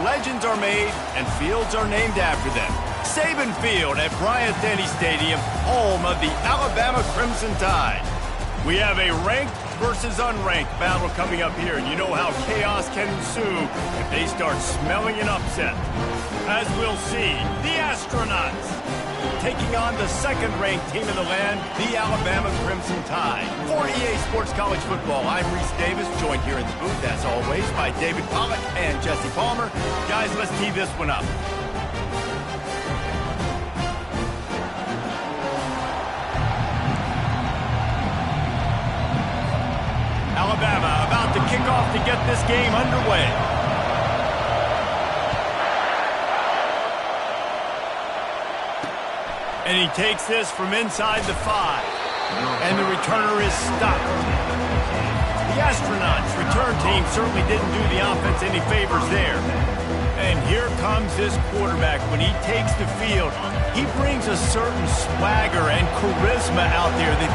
legends are made and fields are named after them. Saban Field at Bryant-Denny Stadium, home of the Alabama Crimson Tide. We have a ranked versus unranked battle coming up here, and you know how chaos can ensue if they start smelling an upset. As we'll see, the Astronauts taking on the second-ranked team in the land, the Alabama Crimson Tide. For EA Sports College Football, I'm Reese Davis, joined here in the booth, as always, by David Pollack and Jesse Palmer. Guys, let's tee this one up. Alabama about to kick off to get this game underway. And he takes this from inside the 5. And the returner is stopped. The Astronauts' return team certainly didn't do the offense any favors there. And here comes this quarterback. When he takes the field, he brings a certain swagger and charisma out there that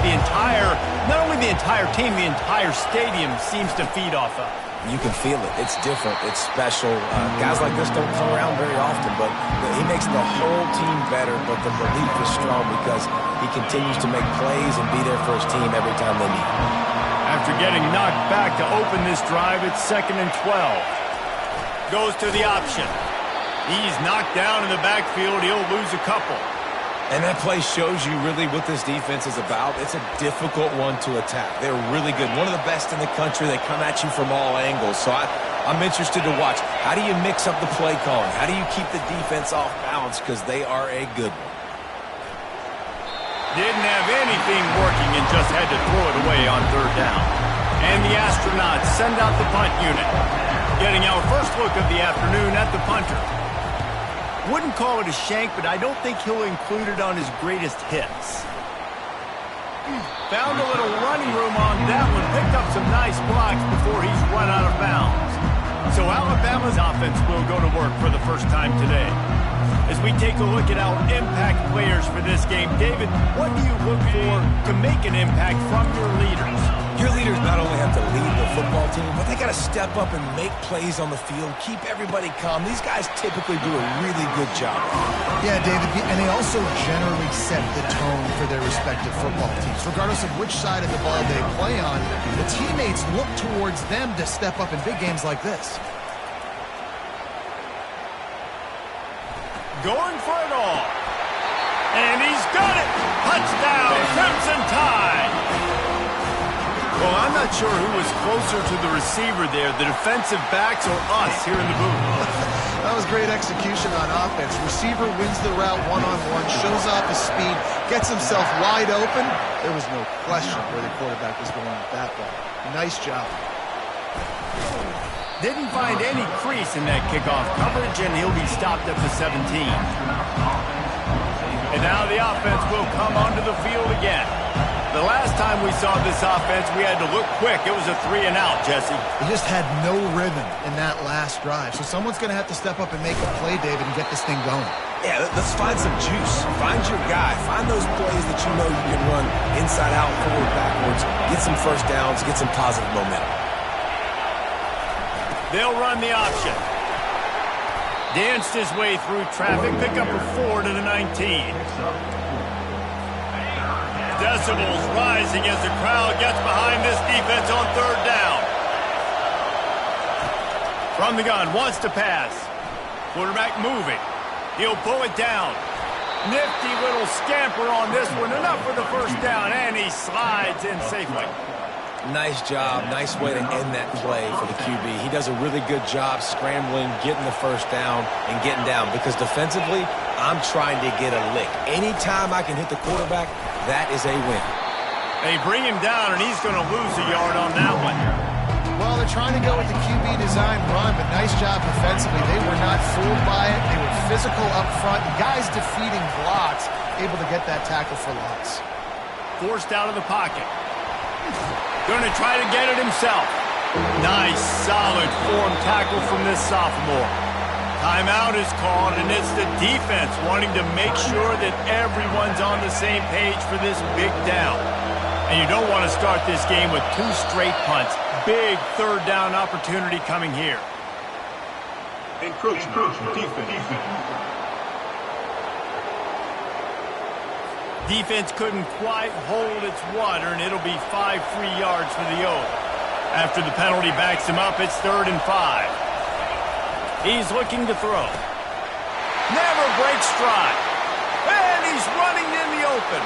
not only the entire team, the entire stadium seems to feed off of. You can feel it. It's different. It's special. Guys like this don't come around very often, but he makes the whole team better, but the belief is strong because he continues to make plays and be there for his team every time they need him. After getting knocked back to open this drive, it's 2nd and 12. Goes to the option. He's knocked down in the backfield. He'll lose a couple. And that play shows you really what this defense is about. It's a difficult one to attack. They're really good. One of the best in the country. They come at you from all angles. So I'm interested to watch. How do you mix up the play calling? How do you keep the defense off balance? Because they are a good one. Didn't have anything working and just had to throw it away on 3rd down. And the Astronauts send out the punt unit. Getting our first look of the afternoon at the punter. Wouldn't call it a shank, but I don't think he'll include it on his greatest hits. Found a little running room on that one. Picked up some nice blocks before he's run out of bounds. So Alabama's offense will go to work for the first time today. As we take a look at our impact players for this game, David, what do you look for to make an impact from your leaders? Your leaders not only have to lead the football team, but they got to step up and make plays on the field, keep everybody calm. These guys typically do a really good job. Yeah, David, and they also generally set the tone for their respective football teams. Regardless of which side of the ball they play on, the teammates look towards them to step up in big games like this. Going for it all. And he's got it! Touchdown, Crimson Tide! Well, I'm not sure who was closer to the receiver there, the defensive backs or us here in the booth. That was great execution on offense. Receiver wins the route one-on-one, shows off his speed, gets himself wide open. There was no question where the quarterback was going with that ball. Nice job. Didn't find any crease in that kickoff coverage, and he'll be stopped at the 17. And now the offense will come onto the field again. The last time we saw this offense, we had to look quick. It was a 3-and-out, Jesse. They just had no rhythm in that last drive. So someone's going to have to step up and make a play, David, and get this thing going. Yeah, let's find some juice. Find your guy. Find those plays that you know you can run inside out, forward, backwards. Get some first downs. Get some positive momentum. They'll run the option. Danced his way through traffic. Pick up a 4 to the 19. Decibels rising as the crowd gets behind this defense on 3rd down. From the gun, wants to pass. Quarterback moving. He'll pull it down. Nifty little scamper on this one. Enough for the first down, and he slides in safely. Nice job. Nice way to end that play for the QB. He does a really good job scrambling, getting the first down, and getting down. Because defensively, I'm trying to get a lick. Anytime I can hit the quarterback, that is a win. They bring him down, and he's going to lose a yard on that one. Well, they're trying to go with the QB design run, but nice job defensively. They were not fooled by it. They were physical up front. Guys defeating blocks, able to get that tackle for loss. Forced out of the pocket. Going to try to get it himself. Nice, solid form tackle from this sophomore. Timeout is called, and it's the defense wanting to make sure that everyone's on the same page for this big down. And you don't want to start this game with 2 straight punts. Big 3rd down opportunity coming here. Defense couldn't quite hold its water, and it'll be 5 free yards for the Oak. After the penalty backs him up, it's 3rd and 5. He's looking to throw. Never breaks stride. And he's running in the open.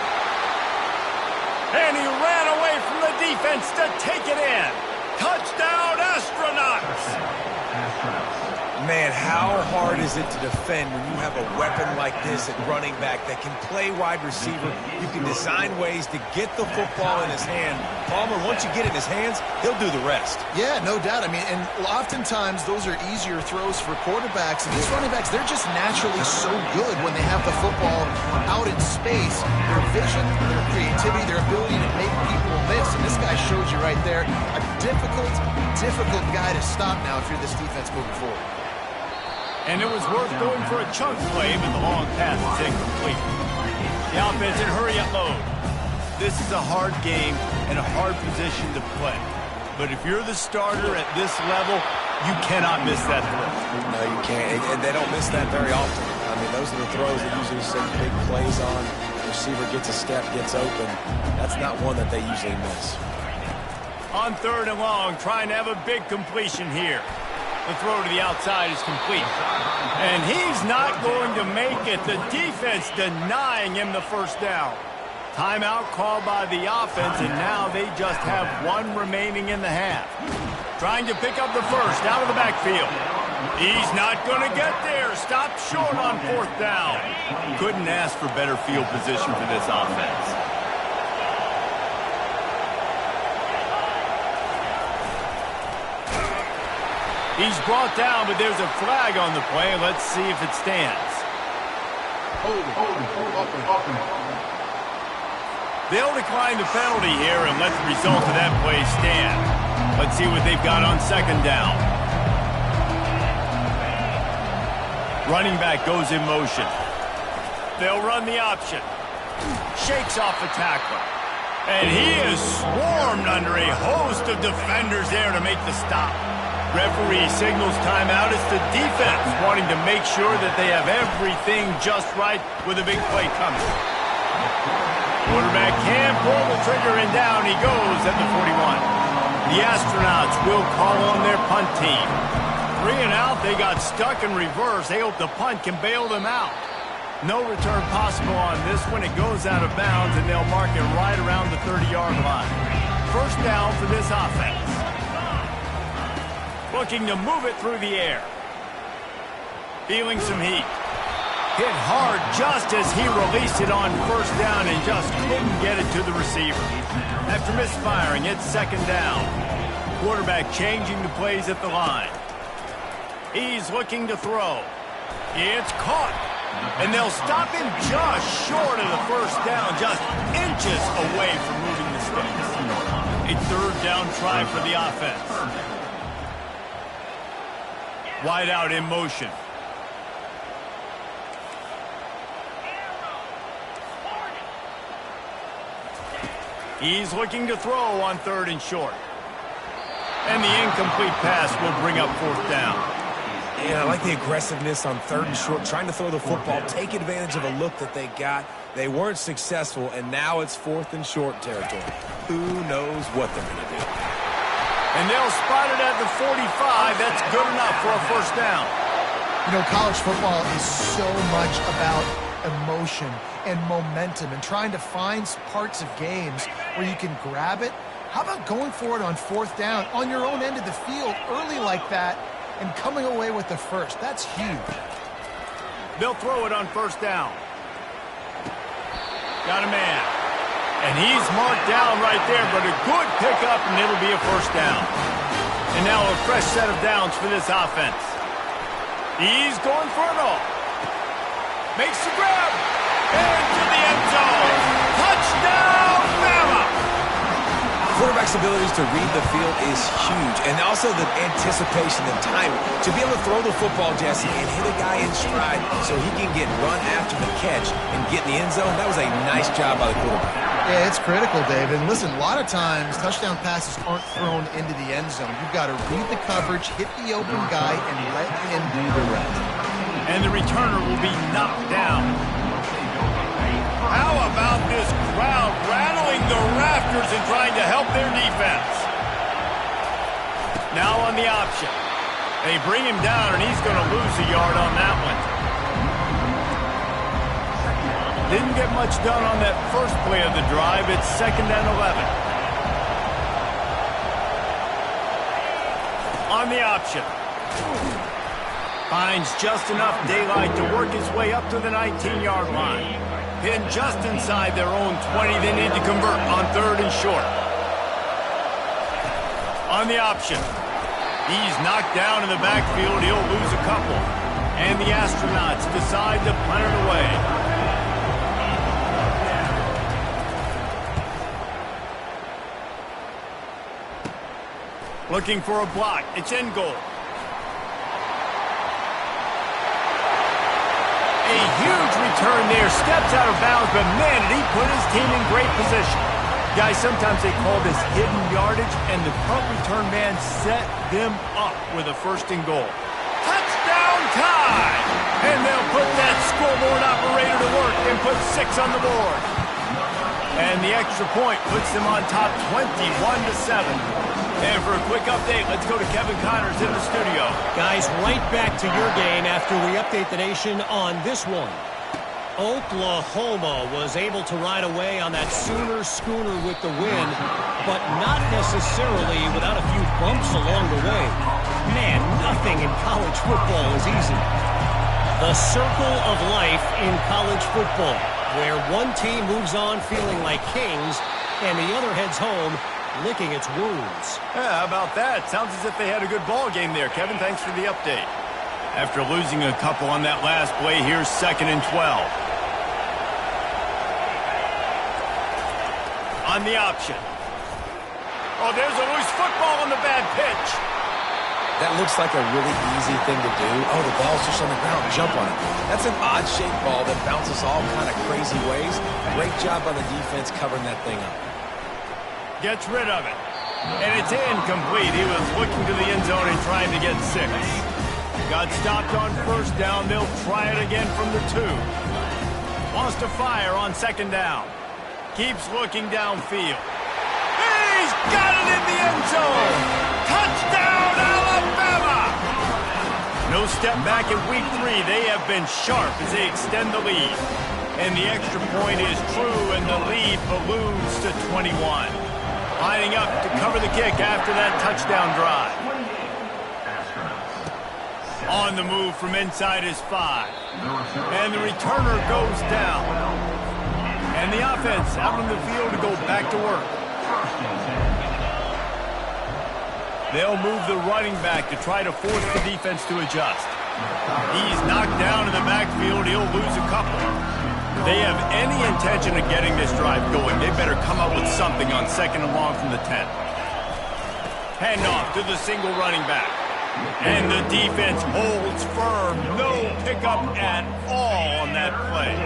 And he ran away from the defense to take it in. Touchdown, Astronauts! Man, how hard is it to defend when you have a weapon like this at running back that can play wide receiver? You can design ways to get the football in his hand. Palmer, once you get it in his hands, he'll do the rest. Yeah, no doubt. I mean, and oftentimes those are easier throws for quarterbacks. And these running backs, they're just naturally so good when they have the football out in space. Their vision, their creativity, their ability to make people miss. And this guy shows you right there a difficult guy to stop now if you're this defense moving forward. And it was worth going for a chunk play, but the long pass is incomplete. The offense in hurry-up mode. This is a hard game and a hard position to play. But if you're the starter at this level, you cannot miss that throw. No, you can't. And they don't miss that very often. I mean, those are the throws that usually send big plays on. The receiver gets a step, gets open. That's not one that they usually miss. On 3rd and long, trying to have a big completion here. The throw to the outside is complete. And he's not going to make it. The defense denying him the first down. Timeout called by the offense, and now they just have 1 remaining in the half. Trying to pick up the first out of the backfield. He's not going to get there. Stopped short on 4th down. Couldn't ask for better field position for this offense. He's brought down, but there's a flag on the play. Let's see if it stands. They'll decline the penalty here and let the result of that play stand. Let's see what they've got on 2nd down. Running back goes in motion. They'll run the option. Shakes off the tackler. And he is swarmed under a host of defenders there to make the stop. Referee signals timeout. It's the defense wanting to make sure that they have everything just right with a big play coming. Quarterback can pull the trigger, and down he goes at the 41. The Astronauts will call on their punt team. 3 and out, they got stuck in reverse. They hope the punt can bail them out. No return possible on this one. It goes out of bounds, and they'll mark it right around the 30-yard line. 1st down for this offense. Looking to move it through the air. Feeling some heat. Hit hard just as he released it on 1st down and just couldn't get it to the receiver. After misfiring, it's 2nd down. Quarterback changing the plays at the line. He's looking to throw. It's caught. And they'll stop him just short of the 1st down, just inches away from moving the sticks. A 3rd down try for the offense. Wide out in motion. He's looking to throw on 3rd and short. And the incomplete pass will bring up 4th down. Yeah, I like the aggressiveness on 3rd and short, trying to throw the football, take advantage of a look that they got. They weren't successful, and now it's 4th and short territory. Who knows what they're going to do? And they'll spot it at the 45. That's good enough for a 1st down. You know, college football is so much about emotion and momentum and trying to find parts of games where you can grab it. How about going for it on 4th down on your own end of the field early like that and coming away with the first? That's huge. They'll throw it on 1st down. Got a man. And he's marked down right there, but a good pickup, and it'll be a 1st down. And now a fresh set of downs for this offense. He's going for it all. Makes the grab. Into the end zone. Touchdown, Bama! Quarterback's abilities to read the field is huge, and also the anticipation and timing. To be able to throw the football, Jesse, and hit a guy in stride so he can get run after the catch and get in the end zone, that was a nice job by the quarterback. Yeah, it's critical, Dave. And listen, a lot of times touchdown passes aren't thrown into the end zone. You've got to read the coverage, hit the open guy, and let him do the rest. And the returner will be knocked down. How about this crowd rattling the rafters and trying to help their defense? Now on the option. They bring him down, and he's going to lose a yard on that one. Didn't get much done on that first play of the drive. It's 2nd and 11. On the option. Finds just enough daylight to work his way up to the 19-yard line. Pinned just inside their own 20. They need to convert on 3rd and short. On the option. He's knocked down in the backfield. He'll lose a couple. And the Astronauts decide to punt it away. Looking for a block. It's in goal. A huge return there. Steps out of bounds, but man, did he put his team in great position. Guys, sometimes they call this hidden yardage, and the punt return man set them up with a 1st and goal. Touchdown tie! And they'll put that scoreboard operator to work and put 6 on the board. And the extra point puts them on top 21-7. And for a quick update, let's go to Kevin Connors in the studio. Guys, right back to your game after we update the nation on this one. Oklahoma was able to ride away on that Sooner schooner with the win, but not necessarily without a few bumps along the way. Man, nothing in college football is easy. The circle of life in college football, where one team moves on feeling like kings and the other heads home licking its wounds. Yeah, how about that? Sounds as if they had a good ball game there. Kevin, thanks for the update. After losing a couple on that last play, here's 2nd and 12. On the option. Oh, there's a loose football on the bad pitch. That looks like a really easy thing to do. Oh, the ball's just on the ground. Jump on it. That's an odd-shaped ball that bounces all kind of crazy ways. Great job by the defense covering that thing up. Gets rid of it. And it's incomplete. He was looking to the end zone and trying to get 6. Got stopped on 1st down. They'll try it again from the 2. Wants to fire on 2nd down. Keeps looking downfield. He's got it in the end zone. Touchdown, Alabama! No step back in week 3. They have been sharp as they extend the lead. And the extra point is true, and the lead balloons to 21. Lining up to cover the kick after that touchdown drive. On the move from inside his 5. And the returner goes down. And the offense out on the field to go back to work. They'll move the running back to try to force the defense to adjust. He's knocked down in the backfield. He'll lose a couple. If they have any intention of getting this drive going, they better come up with something on 2nd and long from the 10. Handoff to the single running back. And the defense holds firm. No pickup at all on that play.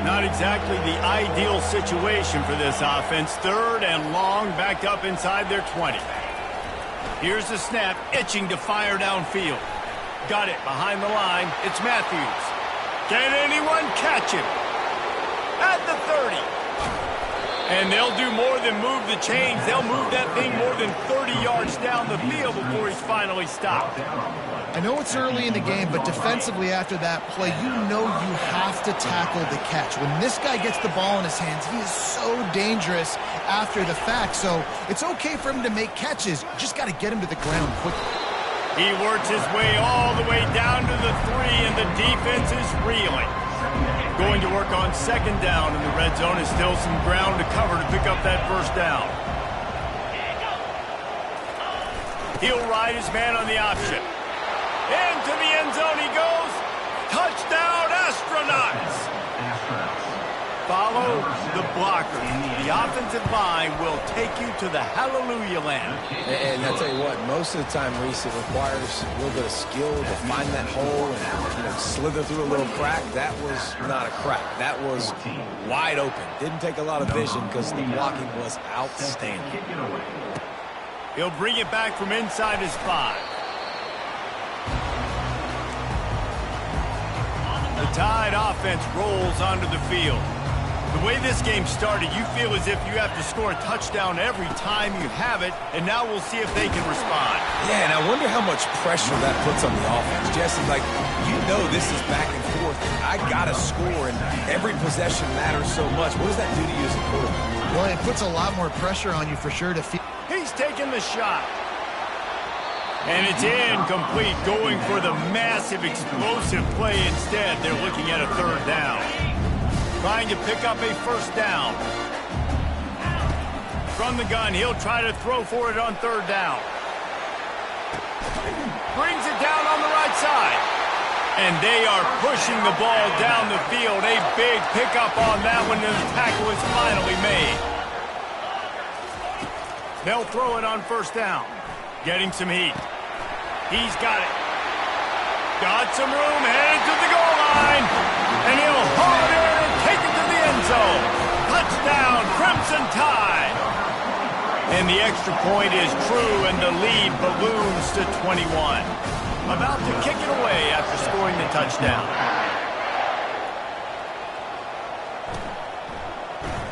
Not exactly the ideal situation for this offense. 3rd and long, backed up inside their 20. Here's the snap, itching to fire downfield. Got it behind the line. It's Matthews. Can anyone catch him? At the 30. And they'll do more than move the chains. They'll move that thing more than 30 yards down the field before he's finally stopped. I know it's early in the game, but defensively after that play, you know you have to tackle the catch. When this guy gets the ball in his hands, he is so dangerous after the fact. So it's okay for him to make catches. You just got to get him to the ground quickly. He works his way all the way down to the 3, and the defense is reeling. Going to work on 2nd down, and the red zone is still some ground to cover to pick up that 1st down. He'll ride his man on the option. Into the end zone he goes. Touchdown, Astronauts! Follow the the blockers. The offensive line will take you to the hallelujah land. And I tell you what, most of the time, Reese, it requires a little bit of skill to find that hole and slither through a little crack. That was not a crack. That was wide open. Didn't take a lot of vision because the blocking was outstanding. He'll bring it back from inside his 5. The Tide offense rolls onto the field. The way this game started, you feel as if you have to score a touchdown every time you have it, and now we'll see if they can respond. Yeah, and I wonder how much pressure that puts on the offense. Jesse, like, you know this is back and forth. I got to score, and every possession matters so much. What does that do to you as a quarterback? Well, it puts a lot more pressure on you for sure to feel. He's taking the shot. And it's incomplete, going for the massive, explosive play instead. They're looking at a 3rd down. Trying to pick up a 1st down. From the gun, he'll try to throw for it on 3rd down. Brings it down on the right side. And they are pushing the ball down the field. A big pickup on that one, and the tackle is finally made. They'll throw it on 1st down. Getting some heat. He's got it. Got some room, headed to the goal line. And he'll haul it in and take it to the end zone. Touchdown, Crimson Tide. And the extra point is true, and the lead balloons to 21. About to kick it away after scoring the touchdown.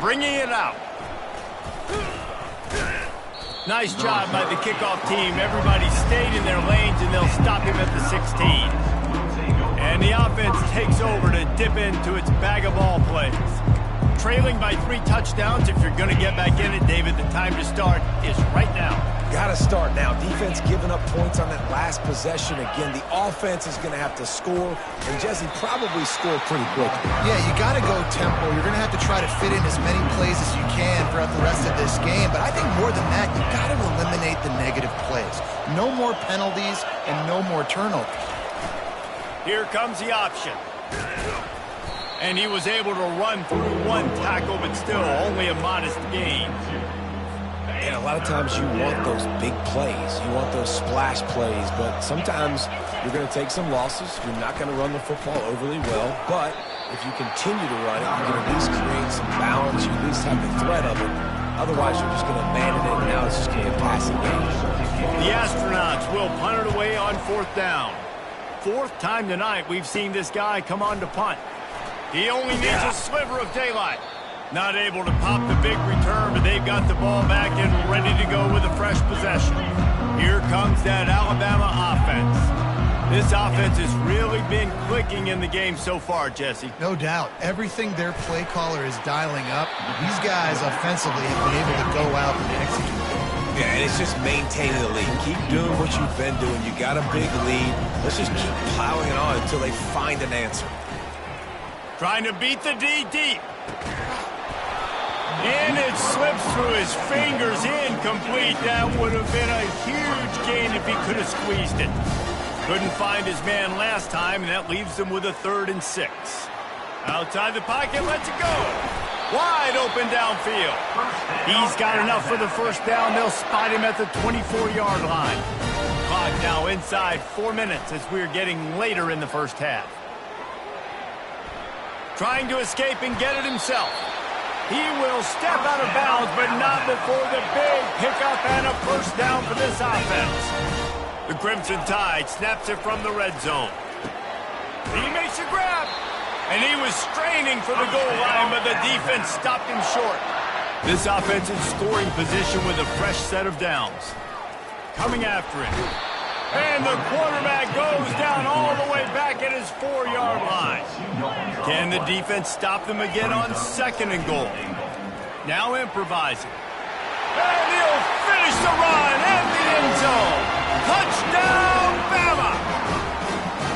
Bringing it out. Nice job by the kickoff team. Everybody stayed in their lanes, and they'll stop him at the 16. And the offense takes over to dip into its bag of ball plays. Trailing by 3 touchdowns. If you're going to get back in it, David, the time to start is right now. Got to start now. Defense giving up points on that last possession. Again, the offense is going to have to score, and Jesse probably score pretty quickly. Yeah, you got to go tempo. You're going to have to try to fit in as many plays as you can throughout the rest of this game. But I think more than that, you got to eliminate the negative plays. No more penalties and no more turnovers. Here comes the option. And he was able to run through 1 tackle, but still only a modest gain. And a lot of times you want those big plays. You want those splash plays. But sometimes you're going to take some losses. You're not going to run the football overly well. But if you continue to run it, you can at least create some balance. You at least have the threat of it. Otherwise, you're just going to abandon it, and now it's just going to be a passing game. The Astronauts will punt it away on 4th down. 4th time tonight we've seen this guy come on to punt. He only needs a sliver of daylight. Not able to pop the big return, but they've got the ball back and ready to go with a fresh possession. Here comes that Alabama offense. This offense has really been clicking in the game so far, Jesse. No doubt. Everything their play caller is dialing up, these guys offensively have been able to go out and execute. Yeah, and it's just maintaining the lead. Keep doing what you've been doing. You got a big lead. Let's just keep plowing it on until they find an answer. Trying to beat the D deep. And it slips through his fingers, incomplete. That would have been a huge gain if he could have squeezed it. Couldn't find his man last time, and that leaves him with a 3rd and 6. Outside the pocket, lets it go. Wide open downfield. He's got enough for the 1st down. They'll spot him at the 24-yard line. Clock now inside 4 minutes as we're getting later in the 1st half. Trying to escape and get it himself. He will step out of bounds, but not before the big pickup and a 1st down for this offense. The Crimson Tide snaps it from the red zone. He makes a grab, and he was straining for the goal line, but the defense stopped him short. This offense in scoring position with a fresh set of downs. Coming after him. And the quarterback goes down all the way back at his 4-yard line. Can the defense stop them again on 2nd and goal? Now improvising. And he'll finish the run at the end zone. Touchdown, Bama!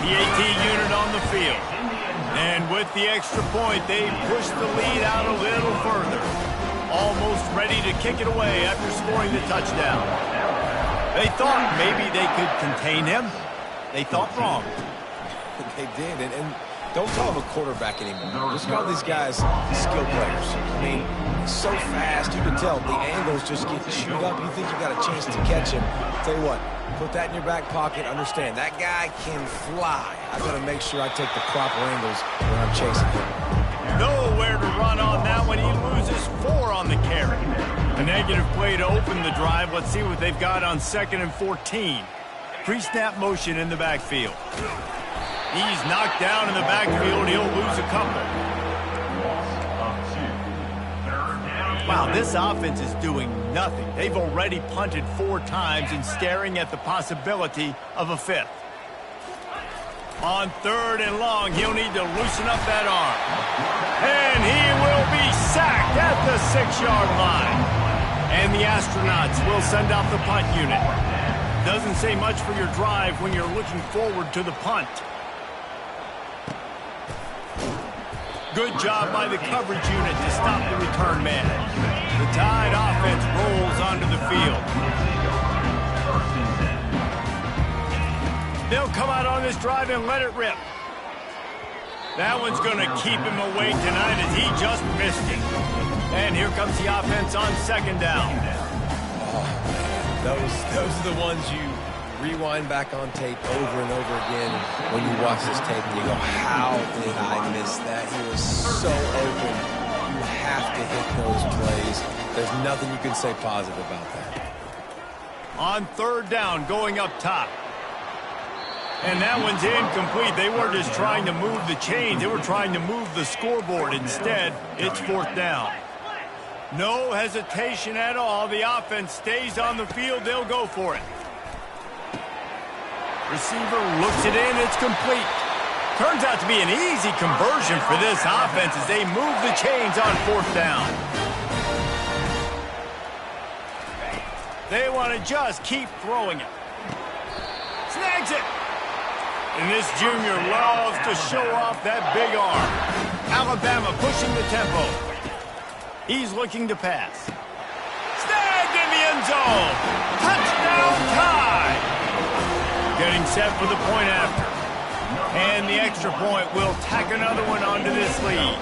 The 18 unit on the field. And with the extra point, they push the lead out a little further. Almost ready to kick it away after scoring the touchdown. They thought maybe they could contain him. They thought wrong. They did. And Don't call him a quarterback anymore. Just call these guys skill players. I mean, he's so fast, you can tell the angles just get chewed up. You think you got a chance to catch him. Tell you what, put that in your back pocket. Understand, that guy can fly. I got to make sure I take the proper angles when I'm chasing him. Nowhere to run on that one. He loses 4 on the carry. A negative play to open the drive. Let's see what they've got on 2nd and 14. Pre-snap motion in the backfield. He's knocked down in the backfield. He'll lose a couple. Wow, this offense is doing nothing. They've already punted 4 times and staring at the possibility of a 5th. On 3rd and long, he'll need to loosen up that arm. And he will be sacked at the 6-yard line. And the Astronauts will send out the punt unit. Doesn't say much for your drive when you're looking forward to the punt. Good job by the coverage unit to stop the return man. The Tide offense rolls onto the field. They'll come out on this drive and let it rip. That one's going to keep him awake tonight as he just missed it. And here comes the offense on 2nd down. Oh, man. Those are the ones you rewind back on tape over and over again. When you watch this tape, you go, how did I miss that? He was so open. You have to hit those plays. There's nothing you can say positive about that. On 3rd down, going up top. And that one's incomplete. They weren't just trying to move the chains. They were trying to move the scoreboard. Instead, it's 4th down. No hesitation at all. The offense stays on the field. They'll go for it. Receiver looks it in. It's complete. Turns out to be an easy conversion for this offense as they move the chains on 4th down. They want to just keep throwing it. Snags it. And this junior loves to show off that big arm. Alabama pushing the tempo. He's looking to pass. Snagged in the end zone. Touchdown Tide. Getting set for the point after. And the extra point will tack another one onto this lead.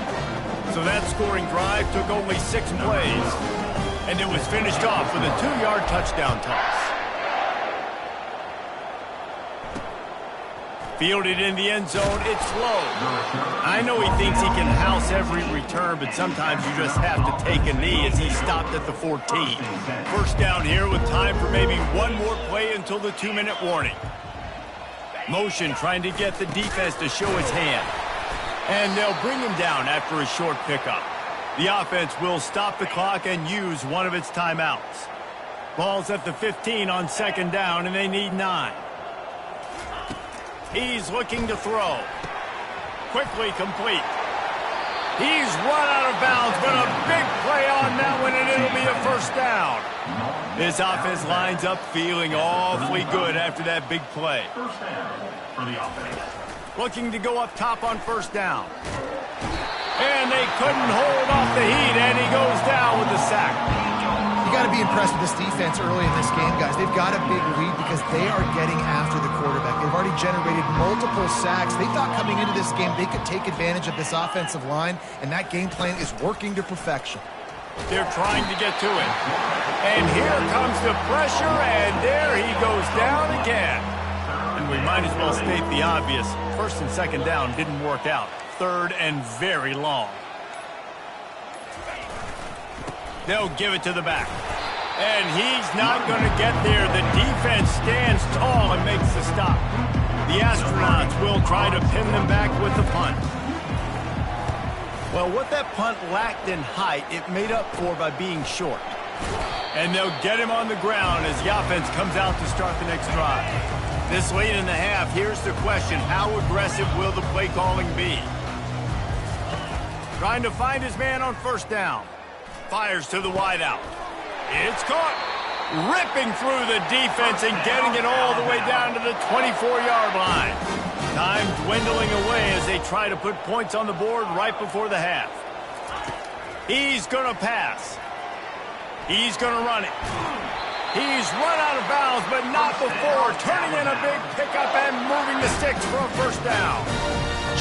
So that scoring drive took only 6 plays. And it was finished off with a 2-yard touchdown toss. Fielded in the end zone, it's low. I know he thinks he can house every return, but sometimes you just have to take a knee as he stopped at the 14. 1st down here with time for maybe one more play until the 2-minute warning. Motion trying to get the defense to show his hand. And they'll bring him down after a short pickup. The offense will stop the clock and use one of its timeouts. Ball's at the 15 on 2nd down, and they need 9. He's looking to throw. Quickly complete. He's run out of bounds, but a big play on that one, and it'll be a 1st down. This offense lines up feeling awfully good after that big play. Looking to go up top on 1st down. And they couldn't hold off the heat, and he goes down with the sack. You got to be impressed with this defense early in this game, guys. They've got a big lead because they are getting after the quarterback. They've already generated multiple sacks. They thought coming into this game they could take advantage of this offensive line, and that game plan is working to perfection. They're trying to get to it. And here comes the pressure, and there he goes down again. And we might as well state the obvious. 1st and 2nd down didn't work out. 3rd and very long. They'll give it to the back. And he's not going to get there. The defense stands tall and makes the stop. The Astronauts will try to pin them back with the punt. Well, what that punt lacked in height, it made up for by being short. And they'll get him on the ground as the offense comes out to start the next drive. This late in the half, here's the question. How aggressive will the play calling be? Trying to find his man on 1st down. Fires to the wideout. It's caught. Ripping through the defense and getting it all the way down to the 24-yard line. Time dwindling away as they try to put points on the board right before the half. He's going to pass. He's going to run it. He's run out of bounds, but not before turning in a big pickup and moving the sticks for a 1st down.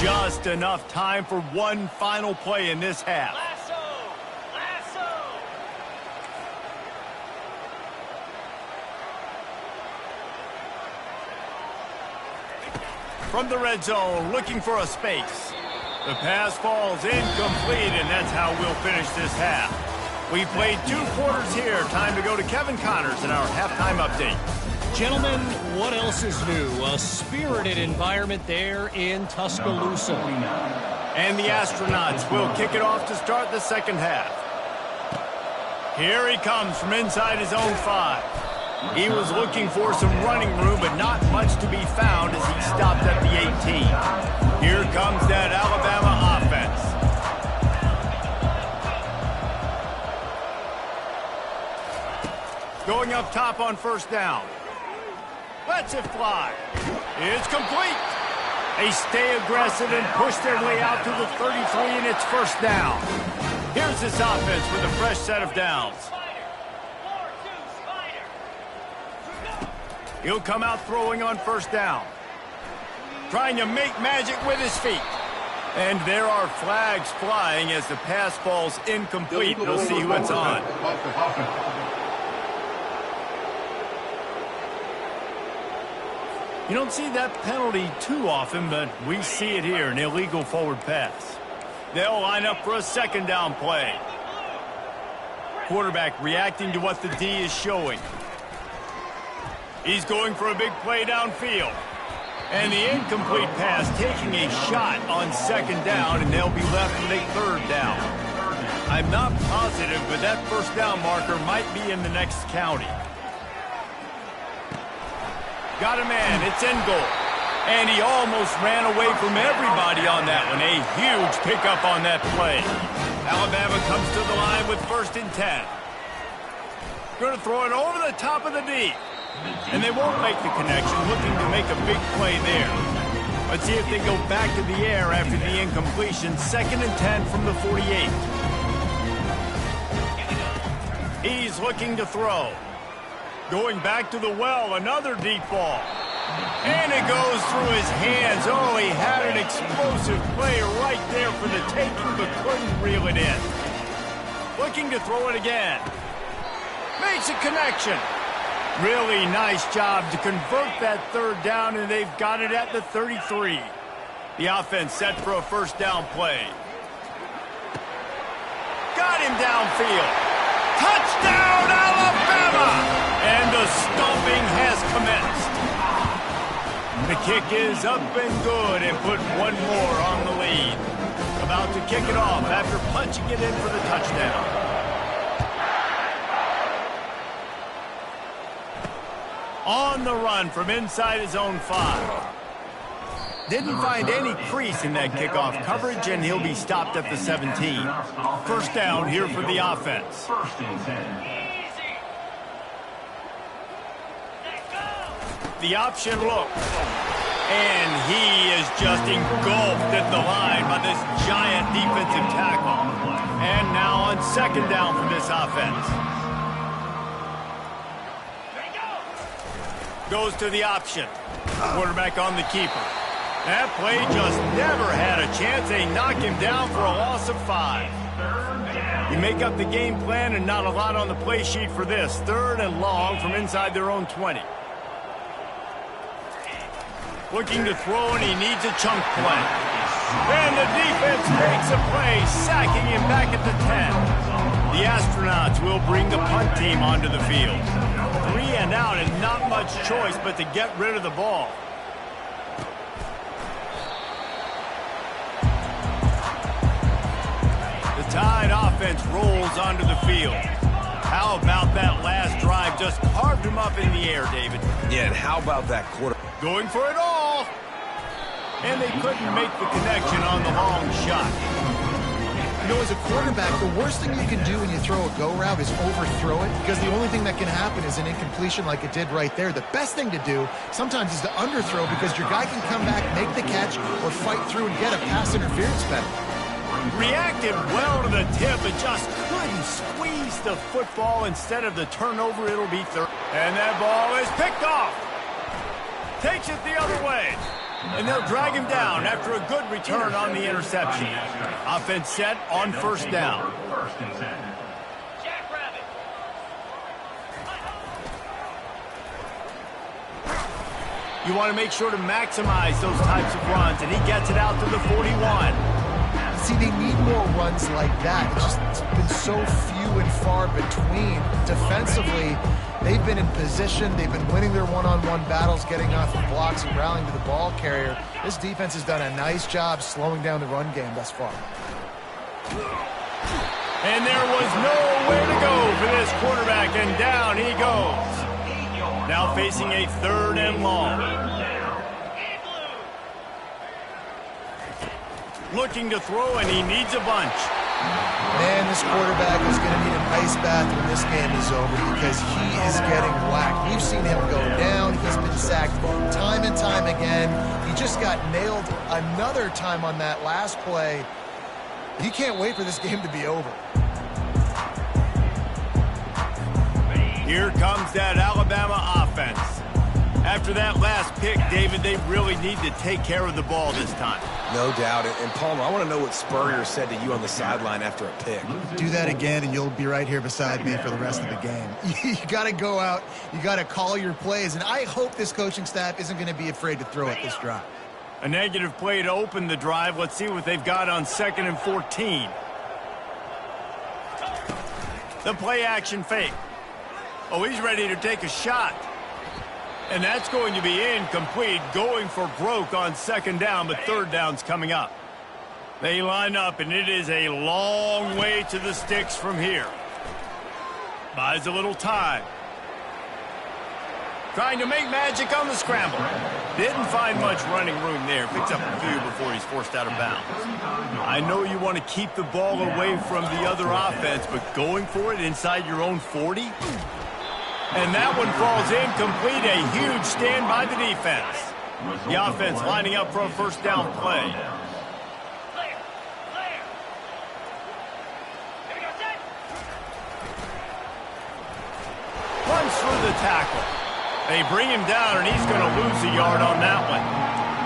Just enough time for one final play in this half. From the red zone, looking for a space. The pass falls incomplete, and that's how we'll finish this half. We played 2 quarters here. Time to go to Kevin Connors in our halftime update. Gentlemen, what else is new? A spirited environment there in Tuscaloosa. And the Astronauts will kick it off to start the second half. Here he comes from inside his own 5. He was looking for some running room, but not much to be found as he stopped at the 18. Here comes that Alabama offense. Going up top on first down. Lets it fly. It's complete. They stay aggressive and push their way out to the 33, and it's first down. Here's this offense with a fresh set of downs. He'll come out throwing on first down. Trying to make magic with his feet. And there are flags flying as the pass falls incomplete. We'll see who it's on. You don't see that penalty too often, but we see it here, an illegal forward pass. They'll line up for a second down play. Quarterback reacting to what the D is showing. He's going for a big play downfield. And the incomplete pass taking a shot on second down, and they'll be left with a third down. I'm not positive, but that first down marker might be in the next county. Got a man, it's in goal. And he almost ran away from everybody on that one. A huge pickup on that play. Alabama comes to the line with 1st and 10. Going to throw it over the top of the D. And they won't make the connection, looking to make a big play there. Let's see if they go back to the air after the incompletion. 2nd and 10 from the 48. He's looking to throw. Going back to the well, another deep ball. And it goes through his hands. Oh, he had an explosive play right there for the taking, but couldn't reel it in. Looking to throw it again. Makes a connection. Really nice job to convert that third down, and they've got it at the 33. The offense set for a first down play. Got him downfield. Touchdown, Alabama! And the stomping has commenced. The kick is up and good and put one more on the lead. About to kick it off after punching it in for the touchdown. On the run from inside his own 5. Didn't find any crease in that kickoff coverage, and he'll be stopped at the 17. First down here for the offense. The option look. And he is just engulfed at the line by this giant defensive tackle. And now on second down for this offense. Goes to the option. Quarterback on the keeper. That play just never had a chance. They knock him down for a loss of 5. You make up the game plan and not a lot on the play sheet for this. 3rd and long from inside their own 20. Looking to throw, and he needs a chunk play. And the defense makes a play, sacking him back at the 10. The Astronauts will bring the punt team onto the field. 3 and out, and not much choice but to get rid of the ball. The Tide offense rolls onto the field. How about that last drive? Just carved him up in the air, David. Yeah, and how about that quarter? Going for it all. And they couldn't make the connection on the long shot. You know, as a quarterback, the worst thing you can do when you throw a go route is overthrow it, because the only thing that can happen is an incompletion like it did right there. The best thing to do sometimes is to underthrow, because your guy can come back, make the catch, or fight through and get a pass interference penalty. Reacted well to the tip, but just couldn't squeeze the football. Instead of the turnover, it'll be third. And that ball is picked off. Takes it the other way. And they'll drag him down after a good return on the interception. Offense set on first down. You want to make sure to maximize those types of runs, and he gets it out to the 41. See, they need more runs like that. It's been so few and far between. Defensively, they've been in position. They've been winning their one-on-one battles, getting off of blocks and rallying to the ball carrier. This defense has done a nice job slowing down the run game thus far. And there was nowhere to go for this quarterback, and down he goes. Now facing a 3rd and long. Looking to throw, and he needs a bunch. Man, this quarterback is going to need an ice bath when this game is over because he is getting whacked. We've seen him go down. He's been sacked time and time again. He just got nailed another time on that last play. He can't wait for this game to be over. Here comes that Alabama offense. After that last pick, David, they really need to take care of the ball this time. No doubt. And Palmer, I want to know what Spurrier said to you on the sideline after a pick. Do that again, and you'll be right here beside me for the rest of the game. You got to go out. You got to call your plays, and I hope this coaching staff isn't going to be afraid to throw it this drive. A negative play to open the drive. Let's see what they've got on 2nd and 14. The play action fake. Oh, he's ready to take a shot. And that's going to be incomplete, going for broke on 2nd down, but 3rd down's coming up. They line up, and it is a long way to the sticks from here. Buys a little time. Trying to make magic on the scramble. Didn't find much running room there. Picks up a few before he's forced out of bounds. I know you want to keep the ball away from the other offense, but going for it inside your own 40? And that one falls incomplete. A huge stand by the defense. The offense lining up for a 1st down play. Runs through the tackle. They bring him down, and he's going to lose a yard on that one.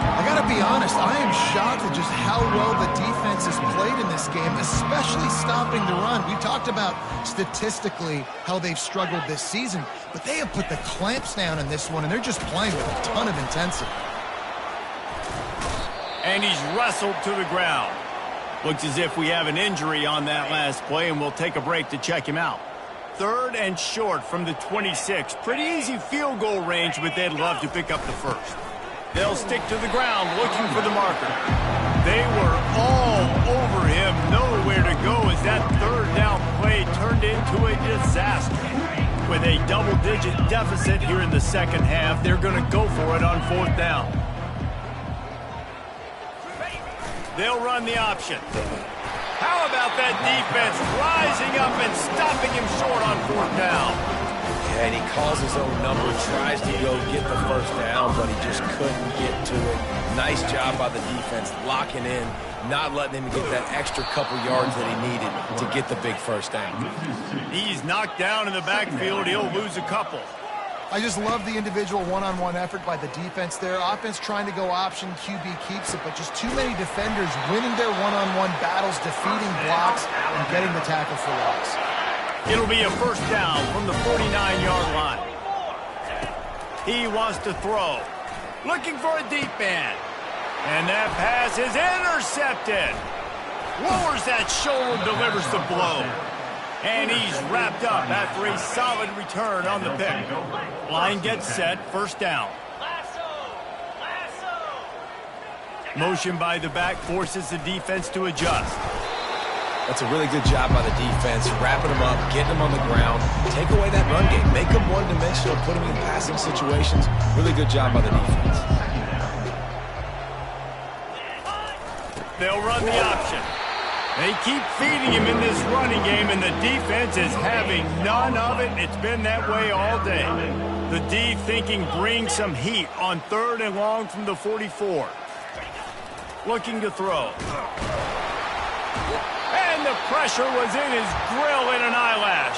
I got to be honest, I am shocked at just how well the defense has played in this game, especially stopping the run. We talked about statistically how they've struggled this season, but they have put the clamps down in this one, and they're just playing with a ton of intensity. And he's wrestled to the ground. Looks as if we have an injury on that last play, and we'll take a break to check him out. 3rd and short from the 26. Pretty easy field goal range, but they'd love to pick up the 1st. They'll stick to the ground looking for the marker. They were all over him. Nowhere to go as that 3rd down play turned into a disaster. With a double-digit deficit here in the 2nd half, they're going to go for it on 4th down. They'll run the option. How about that defense rising up and stopping him short on 4th down? And he calls his own number, tries to go get the 1st down, but he just couldn't get to it. Nice job by the defense, locking in, not letting him get that extra couple yards that he needed to get the big 1st down. He's knocked down in the backfield. He'll lose a couple. I just love the individual one-on-one effort by the defense there. Offense trying to go option, QB keeps it, but just too many defenders winning their one-on-one battles, defeating blocks, and getting the tackle for loss. It'll be a 1st down from the 49-yard line. He wants to throw. Looking for a deep man. And that pass is intercepted. Lowers that shoulder, delivers the blow. And he's wrapped up after a solid return on the pick. Line gets set, 1st down. Motion by the back forces the defense to adjust. That's a really good job by the defense, wrapping them up, getting them on the ground, take away that run game, make them one-dimensional, put them in passing situations. Really good job by the defense. They'll run the option. They keep feeding him in this running game, and the defense is having none of it. It's been that way all day. The D thinking bring some heat on 3rd and long from the 44. Looking to throw. And the pressure was in his grill in an eyelash.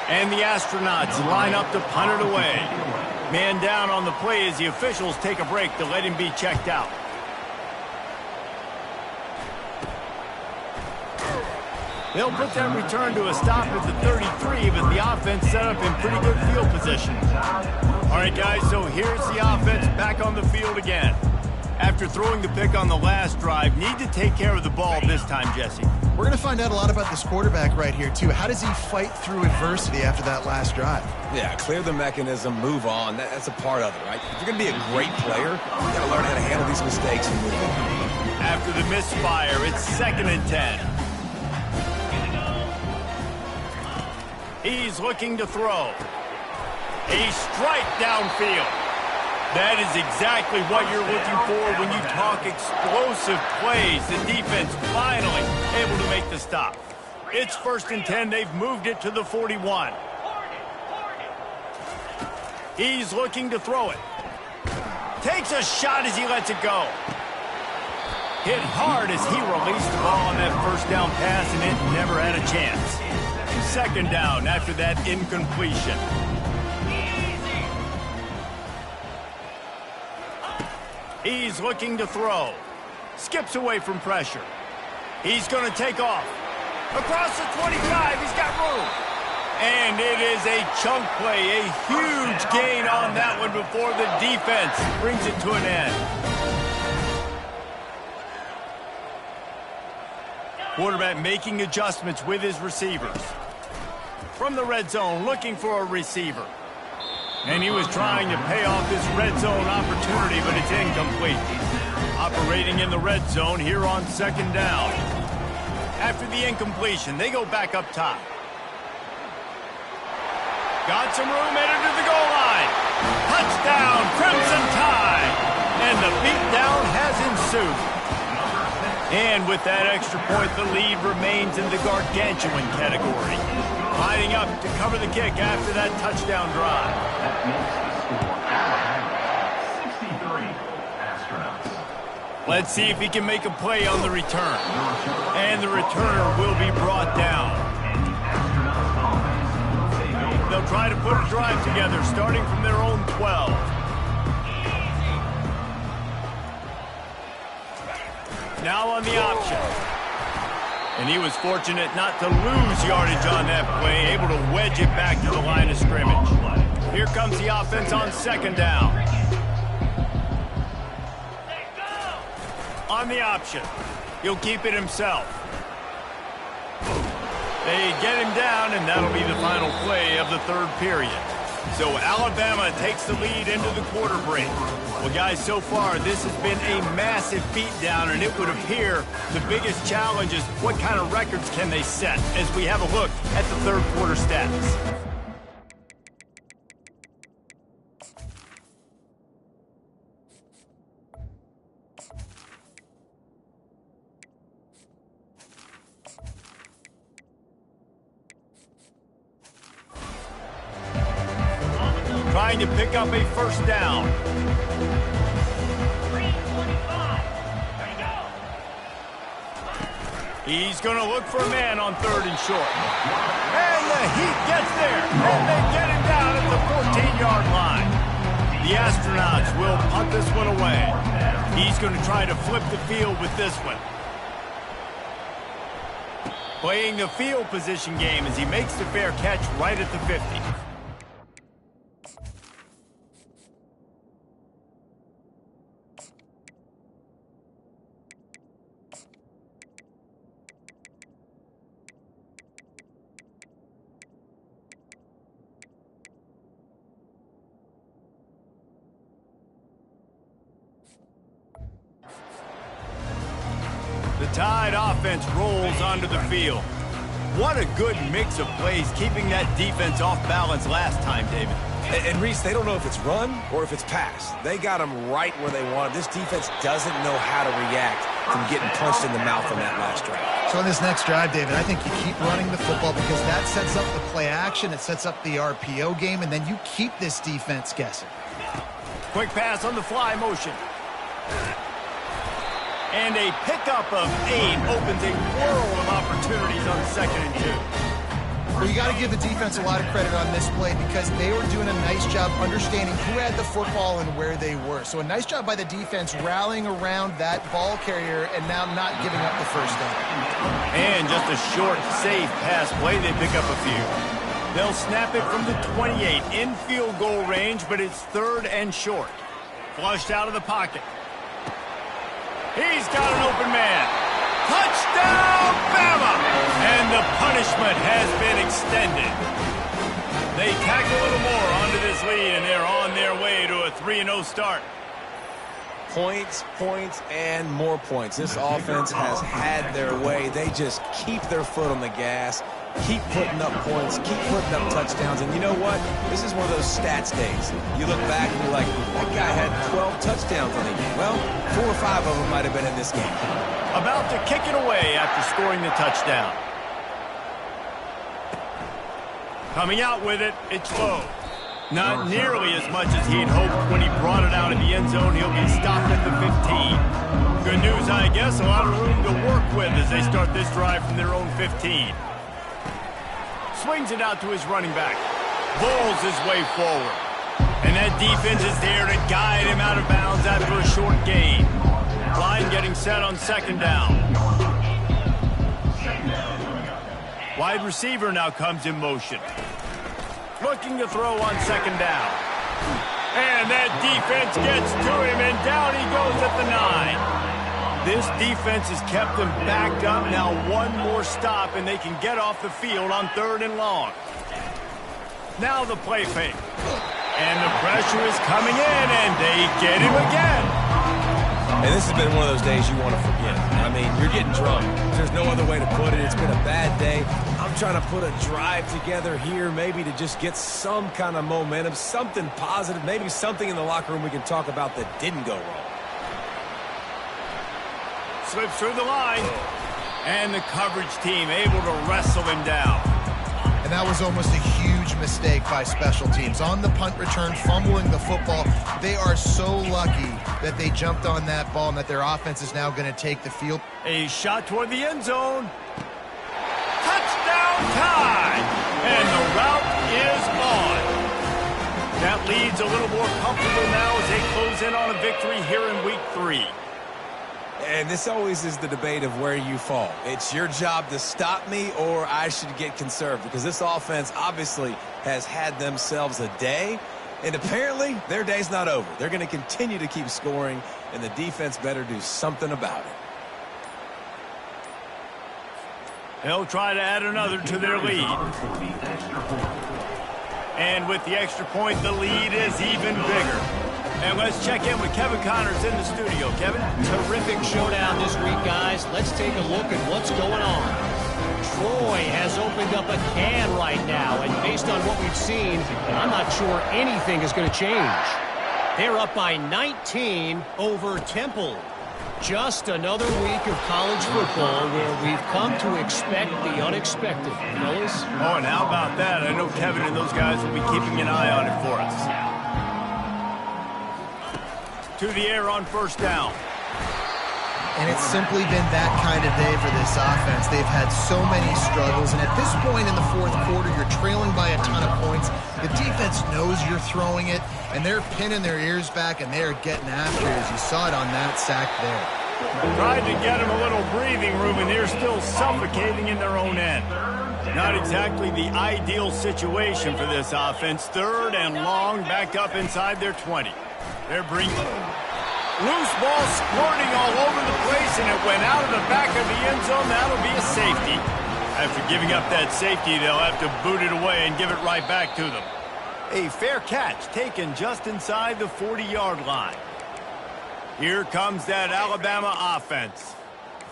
And the astronauts line up to punt it away. Man down on the play as the officials take a break to let him be checked out. They'll put that return to a stop at the 33, but the offense set up in pretty good field position. All right, guys, so here's the offense back on the field again. After throwing the pick on the last drive, need to take care of the ball this time, Jesse. We're going to find out a lot about this quarterback right here, too. How does he fight through adversity after that last drive? Yeah, clear the mechanism, move on. That's a part of it, right? If you're going to be a great player, you got to learn how to handle these mistakes and move on. After the misfire, it's 2nd and 10. He's looking to throw. A strike downfield. That is exactly what you're looking for when you talk explosive plays. The defense finally able to make the stop. It's 1st and 10. They've moved it to the 41. He's looking to throw it. Takes a shot as he lets it go. Hit hard as he released the ball on that 1st down pass, and it never had a chance. 2nd down after that incompletion. He's looking to throw. Skips away from pressure. He's going to take off. Across the 25, he's got room. And it is a chunk play, a huge gain on that one before the defense brings it to an end. Quarterback making adjustments with his receivers. From the red zone, looking for a receiver. And he was trying to pay off this red zone opportunity, but it's incomplete. Operating in the red zone here on 2nd down. After the incompletion, they go back up top. Got some room, headed to the goal line. Touchdown, Crimson Tide. And the beatdown has ensued. And with that extra point, the lead remains in the gargantuan category. Lining up to cover the kick after that touchdown drive. Let's see if he can make a play on the return. And the returner will be brought down. They'll try to put a drive together, starting from their own 12. Now on the option. And he was fortunate not to lose yardage on that play, able to wedge it back to the line of scrimmage. Here comes the offense on 2nd down. On the option. He'll keep it himself. They get him down, and that'll be the final play of the 3rd period. So Alabama takes the lead into the quarter break. Well, guys, so far, this has been a massive beatdown, and it would appear the biggest challenge is what kind of records can they set as we have a look at the 3rd quarter stats. Trying to pick up a 1st down. He's going to look for a man on 3rd and short. And the Heat gets there. And they get him down at the 14-yard line. The astronauts will punt this one away. He's going to try to flip the field with this one. Playing the field position game as he makes the fair catch right at the 50. The Tide offense rolls onto the field. What a good mix of plays, keeping that defense off balance last time, David. And Reese, they don't know if it's run or if it's pass. They got them right where they want it. This defense doesn't know how to react from getting punched in the mouth on that last drive. So on this next drive, David, I think you keep running the football because that sets up the play action, it sets up the RPO game, and then you keep this defense guessing. Quick pass on the fly motion. And a pickup of 8 opens a world of opportunities on 2nd and 2. Well, you got to give the defense a lot of credit on this play because they were doing a nice job understanding who had the football and where they were. So a nice job by the defense rallying around that ball carrier and now not giving up the first down. And just a short, safe pass play, they pick up a few. They'll snap it from the 28 in field goal range, but it's 3rd and short. Flushed out of the pocket. He's got an open man. Touchdown, Bama! And the punishment has been extended. They tack a little more onto this lead, and they're on their way to a 3-0 start. Points, points, and more points. This offense has had their way. They just keep their foot on the gas, keep putting up points, keep putting up touchdowns. And you know what? This is one of those stats days. You look back and you're like, that guy had 12 touchdowns on him. Well, 4 or 5 of them might have been in this game. About to kick it away after scoring the touchdown. Coming out with it, it's low. Not nearly as much as he'd hoped when he brought it out of the end zone. He'll be stopped at the 15. Good news, I guess, a lot of room to work with as they start this drive from their own 15. Swings it out to his running back. Bowls his way forward. And that defense is there to guide him out of bounds after a short gain. Line getting set on 2nd down. Wide receiver now comes in motion. Looking to throw on 2nd down. And that defense gets to him, and down he goes at the 9. This defense has kept them backed up. Now one more stop, and they can get off the field on 3rd and long. Now the play fake. And the pressure is coming in, and they get him again. And this has been one of those days you want to forget. I mean, you're getting drunk. There's no other way to put it. It's been a bad day. I'm trying to put a drive together here, maybe to just get some kind of momentum, something positive, maybe something in the locker room we can talk about that didn't go wrong. Slips through the line. And the coverage team able to wrestle him down. And that was almost a huge mistake by special teams. On the punt return, fumbling the football, they are so lucky that they jumped on that ball and that their offense is now going to take the field. A shot toward the end zone. Touchdown time! And the route is on. That lead's a little more comfortable now as they close in on a victory here in week 3. And this always is the debate of where you fall. It's your job to stop me, or I should get conserved, because this offense obviously has had themselves a day, and apparently their day's not over. They're going to continue to keep scoring, and the defense better do something about it. They'll try to add another to their lead. And with the extra point, the lead is even bigger. And let's check in with Kevin Connors in the studio. Kevin? Terrific showdown this week, guys. Let's take a look at what's going on. Troy has opened up a can right now, and based on what we've seen, I'm not sure anything is going to change. They're up by 19 over Temple. Just another week of college football where we've come to expect the unexpected, fellas. Oh, and how about that? I know Kevin and those guys will be keeping an eye on it for us. To the air on 1st down. And it's simply been that kind of day for this offense. They've had so many struggles, and at this point in the 4th quarter, you're trailing by a ton of points. The defense knows you're throwing it, and they're pinning their ears back, and they're getting after it, as you saw it on that sack there. Tried to get them a little breathing room, and they're still suffocating in their own end. Not exactly the ideal situation for this offense. 3rd and long, back up inside their 20. They're bringing loose ball squirting all over the place, and it went out of the back of the end zone. That'll be a safety. After giving up that safety, they'll have to boot it away and give it right back to them. A fair catch taken just inside the 40-yard line. Here comes that Alabama offense.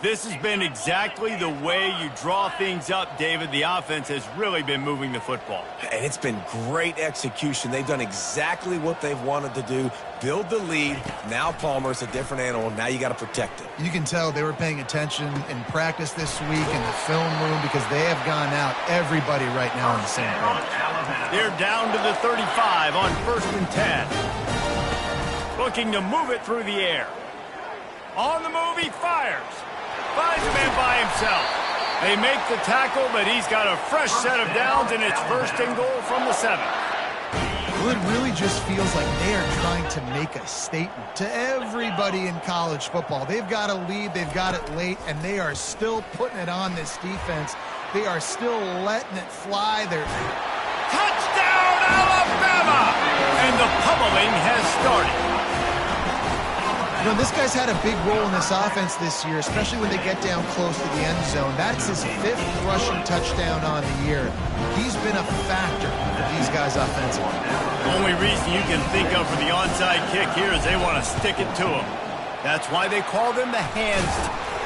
This has been exactly the way you draw things up, David. The offense has really been moving the football. And it's been great execution. They've done exactly what they've wanted to do. Build the lead. Now Palmer's a different animal. Now you got to protect it. You can tell they were paying attention in practice this week in the film room because they have gone out everybody right now on the same page. They're down to the 35 on 1st and 10. Looking to move it through the air. On the move, he fires. Finds a man by himself. They make the tackle, but he's got a fresh set of downs, and it's first and goal from the 7. Well, it really just feels like they are trying to make a statement to everybody in college football. They've got a lead, they've got it late, and they are still putting it on this defense. They are still letting it fly. They're... Touchdown, Alabama! And the pummeling has started. You know, this guy's had a big role in this offense this year, especially when they get down close to the end zone. That's his 5th rushing touchdown on the year. He's been a factor for these guys offensively. The only reason you can think of for the onside kick here is they want to stick it to him. That's why they call them the hands.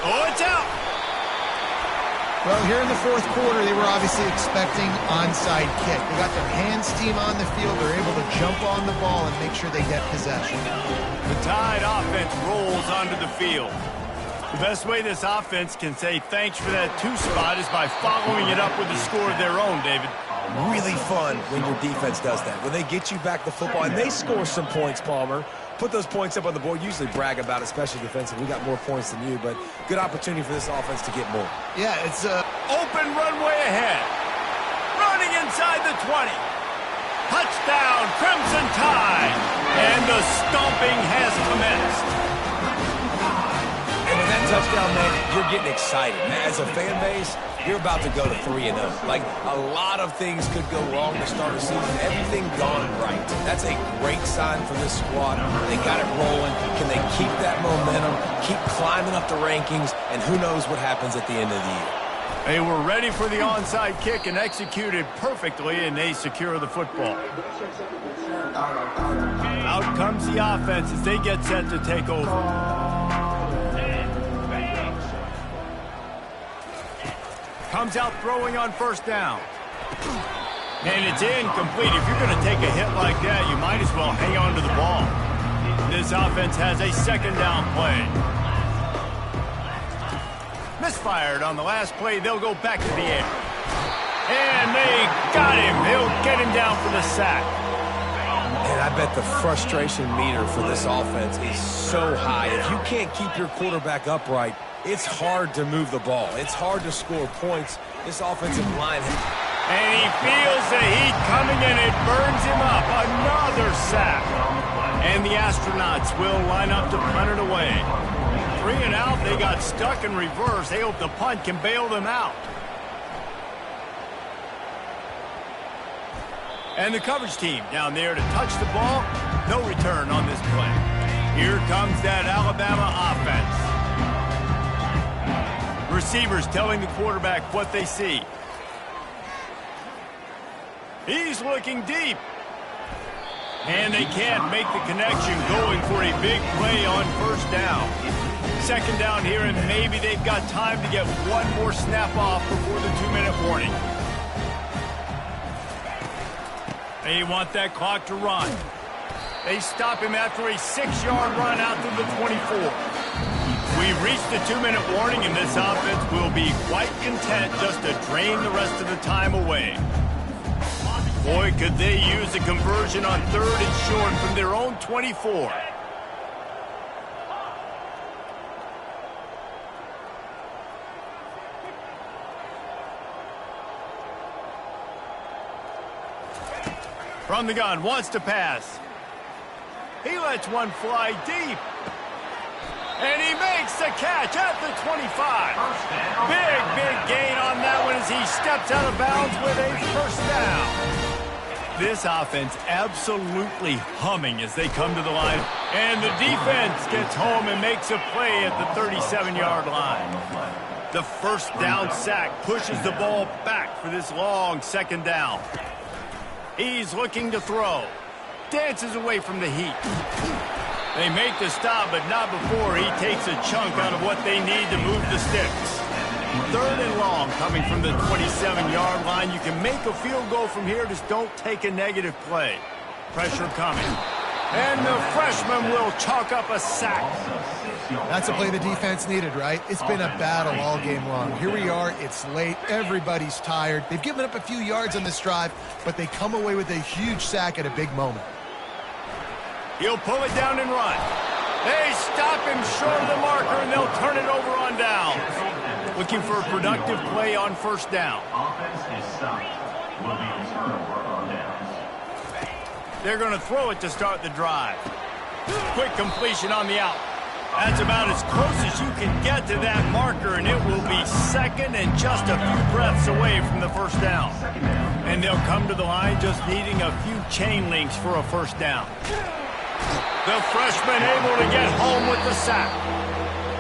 Oh, it's out! Well, here in the 4th quarter, they were obviously expecting onside kick. They got their hands team on the field. They're able to jump on the ball and make sure they get possession. The Tide offense rolls onto the field. The best way this offense can say thanks for that 2 spot is by following it up with a score of their own, David. Really fun when your defense does that. When they get you back the football, and they score some points, Palmer. Put those points up on the board. Usually brag about it, especially defensively. We got more points than you, but good opportunity for this offense to get more. Yeah, it's open runway ahead. Running inside the 20. Touchdown, Crimson Tide. And the stomping has commenced. And with that touchdown, man, you're getting excited. As a fan base, you're about to go to 3-0. Like, a lot of things could go wrong to start a season. Everything gone right. That's a great sign for this squad. They got it rolling. Can they keep that momentum, keep climbing up the rankings, and who knows what happens at the end of the year. They were ready for the onside kick and executed perfectly, and they secure the football. Out comes the offense as they get set to take over. Comes out throwing on 1st down. And it's incomplete. If you're going to take a hit like that, you might as well hang on to the ball. This offense has a 2nd down play. Misfired on the last play. They'll go back to the air. And they got him. They'll get him down for the sack. And I bet the frustration meter for this offense is so high. If you can't keep your quarterback upright, it's hard to move the ball. It's hard to score points. This offensive line. And he feels the heat coming, and it burns him up. Another sack. And the astronauts will line up to punt it away. 3 and out. They got stuck in reverse. They hope the punt can bail them out. And the coverage team down there to touch the ball. No return on this play. Here comes that Alabama offense. Receivers telling the quarterback what they see. He's looking deep. And they can't make the connection, going for a big play on 1st down. 2nd down here, and maybe they've got time to get one more snap off before the 2-minute warning. They want that clock to run. They stop him after a 6-yard run out to the 24. We've reached the 2-minute warning, and this offense will be quite content just to drain the rest of the time away. Boy, could they use a conversion on 3rd and short from their own 24. From the gun, wants to pass. He lets one fly deep. And he makes the catch at the 25. Big gain on that one as he steps out of bounds with a 1st down. This offense absolutely humming as they come to the line. And the defense gets home and makes a play at the 37-yard line. The 1st down sack pushes the ball back for this long 2nd down. He's looking to throw. Dances away from the heat. They make the stop, but not before he takes a chunk out of what they need to move the sticks. 3rd and long coming from the 27-yard line. You can make a field goal from here, just don't take a negative play. Pressure coming. And the freshman will chalk up a sack. That's a play the defense needed, right? It's been a battle all game long. Here we are. It's late. Everybody's tired. They've given up a few yards on this drive, but they come away with a huge sack at a big moment. He'll pull it down and run. They stop him short of the marker, and they'll turn it over on down. Looking for a productive play on first down. They're going to throw it to start the drive. Quick completion on the out. That's about as close as you can get to that marker, and it will be second and just a few breaths away from the first down. And they'll come to the line just needing a few chain links for a first down. The freshman able to get home with the sack.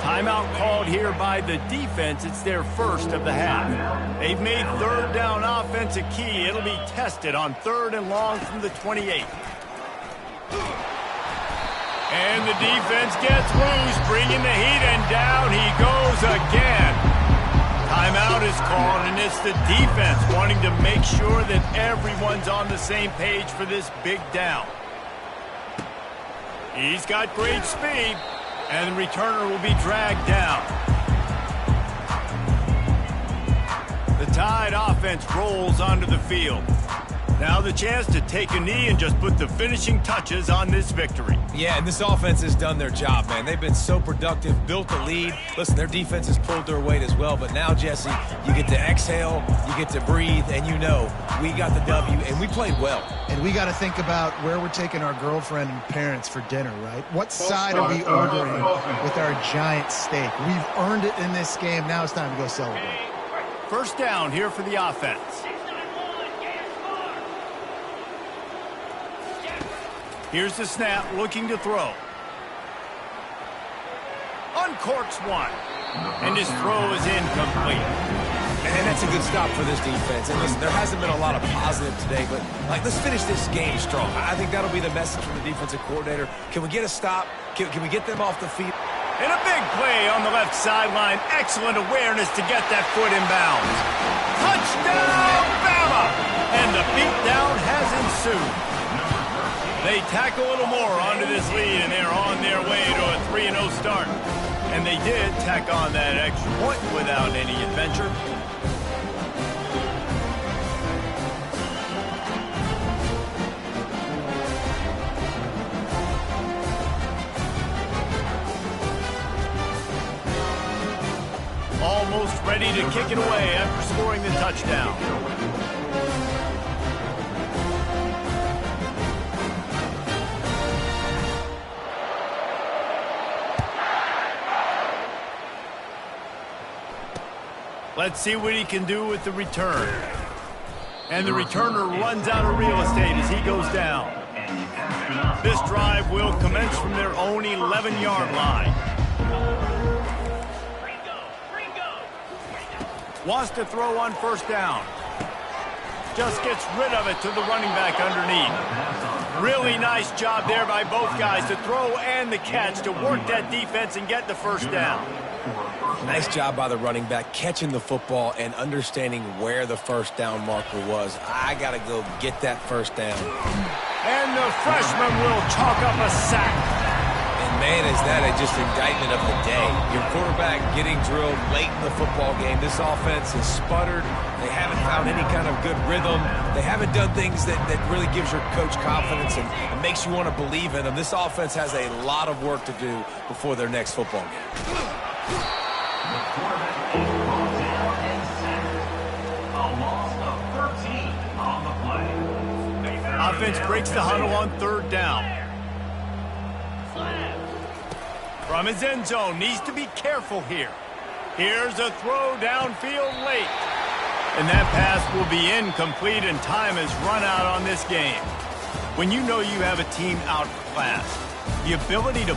Timeout called here by the defense. It's their first of the half. They've made third down offense a key. It'll be tested on 3rd and long from the 28. And the defense gets loose, bringing the heat, and down he goes again. Timeout is called, and it's the defense wanting to make sure that everyone's on the same page for this big down. He's got great speed, and the returner will be dragged down. The Tide offense rolls onto the field. Now the chance to take a knee and just put the finishing touches on this victory. Yeah, and this offense has done their job, man. They've been so productive, built the lead. Listen, their defense has pulled their weight as well. But now, Jesse, you get to exhale, you get to breathe, and you know we got the W, and we played well. And we got to think about where we're taking our girlfriend and parents for dinner, right? What side are we ordering with our giant steak? We've earned it in this game. Now it's time to go celebrate. First down here for the offense. Here's the snap, looking to throw. Uncorks one. And his throw is incomplete. And that's a good stop for this defense. And listen, there hasn't been a lot of positive today, but let's finish this game strong. I think that'll be the message from the defensive coordinator. Can we get a stop? Can we get them off the field? And a big play on the left sideline. Excellent awareness to get that foot in bounds. Touchdown, Bama! And the beatdown has ensued. They tack a little more onto this lead, and they're on their way to a 3-0 start. And they did tack on that extra point without any adventure. Almost ready to kick it away after scoring the touchdown. Let's see what he can do with the return. And the returner runs out of real estate as he goes down. This drive will commence from their own 11-yard line. Wants to throw on first down. Just gets rid of it to the running back underneath. Really nice job there by both guys to throw and the catch to work that defense and get the first down. Nice job by the running back catching the football and understanding where the first down marker was. I got to go get that first down. And the freshman will chalk up a sack. And man, is that just indictment of the day. Your quarterback getting drilled late in the football game. This offense has sputtered. They haven't found any kind of good rhythm. They haven't done things that really gives your coach confidence and makes you want to believe in them. This offense has a lot of work to do before their next football game. Offense breaks the huddle on third down. From his end zone, needs to be careful here. Here's a throw downfield late. And that pass will be incomplete, and time has run out on this game. When you know you have a team outclassed, the ability to